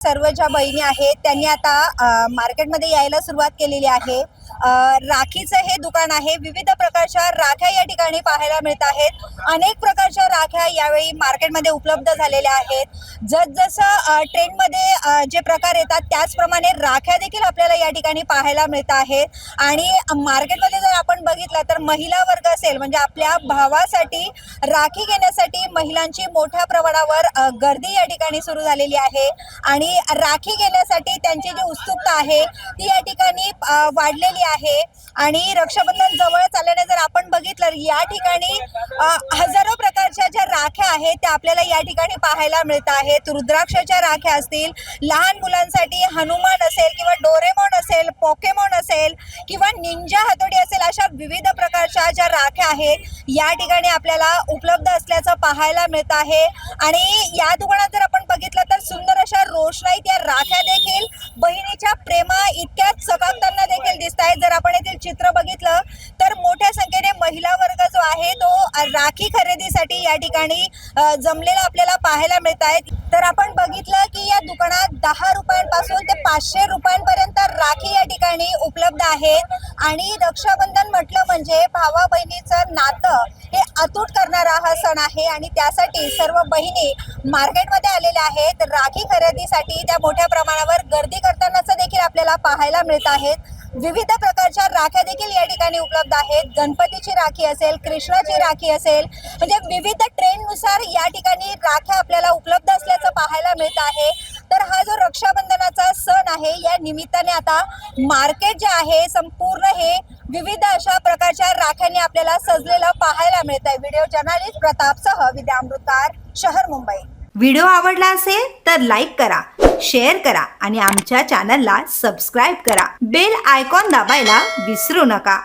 सर्व ज्या बहिणी आहेत त्यांनी आता मार्केटमध्ये यायला सुरुवात केलेली आहे। राखीचं हे दुकान आहे। विविध प्रकारच्या राख्या या ठिकाणी पाहायला मिळत आहेत। अनेक प्रकारच्या राख्या यावेळी मार्केटमध्ये उपलब्ध झालेल्या आहेत। जसजसं ट्रेंडमध्ये जे प्रकार येतात त्याचप्रमाणे राख्या देखील आपल्याला या ठिकाणी पाहायला मिळत आहेत। आणि मार्केटमध्ये जर आपण बघितलं तर महिला वर्ग असेल म्हणजे आपल्या भावासाठी राखी घेण्यासाठी महिलांची मोठ्या प्रमाणावर गर्दी या ठिकाणी सुरू झालेली आहे। आणि राखी घेण्यासाठी त्यांची जी उत्सुकता आहे ती या ठिकाणी वाढलेली आहे। आणि रक्षाबंधन जवळ आल्याने जर आपण बघितलं या ठिकाणी हजारो प्रकारच्या ज्या राख्या आहेत त्या आपल्याला या ठिकाणी पाहायला मिळत आहेत। रुद्राक्षाच्या राख्या असतील, लहान मुलांसाठी हनुमान असेल किंवा डोरेमॉन असेल, पोकेमॉन असेल किंवा निंजा हतोडी असेल, अशा विविध प्रकारच्या ज्या राख्या आहेत या ठिकाणी आपल्याला उपलब्ध असल्याचं पाहायला मिळत आहे। आणि या दुकानात जर आपण बघितलं तर सुंदर अशा रोषणाईत या राख्या देखील बहिणीच्या प्रेमा इतक्याच चकाकताना देखील दिसत आहेत। जर आपण येथील चित्र बघितलं तर मोठ्या संख्येने महिला वर्ग जो आहे तो राखी खरेदीसाठी या ठिकाणी जमलेला आपल्याला पाहायला मिळत आहे। तर आपण बघितलं की या दुकानात 10 रुपयांपासून ते 500 रुपयांपर्यंत राखी या ठिकाणी उपलब्ध आहेत। आणि रक्षाबंधन म्हटलं म्हणजे भावा बहिणीचं नातं हे अतूट करणारा हा सण आहे। आणि त्यासाठी सर्व बहिणी मार्केटमध्ये आलेल्या आहेत राखी खरेदीसाठी। त्या मोठ्या प्रमाणावर गर्दी करतानाच देखील आपल्याला पाहायला मिळत आहेत। विविध प्रकारच्या राख्या देखील या ठिकाणी उपलब्ध आहेत। गणपतीची राखी असेल, कृष्णाची राखी असेल, म्हणजे विविध ट्रेंडनुसार या ठिकाणी राख्या आपल्याला उपलब्ध असल्याचं पाहायला मिळत आहे। तर हा जो रक्षाबंधनाचा सण आहे या निमित्ताने आता मार्केट जे आहे संपूर्ण हे विविध अशा प्रकारच्या राख्यांनी आपल्याला सजलेलं पाहायला मिळत आहे। व्हिडिओ जर्नलिस्ट प्रतापसह विद्या अमृतकार, शहर मुंबई। व्हिडिओ आवडला असेल तर लाईक करा, शेअर करा आणि आमच्या चॅनलला सबस्क्राईब करा। बेल आयकॉन दाबायला विसरू नका।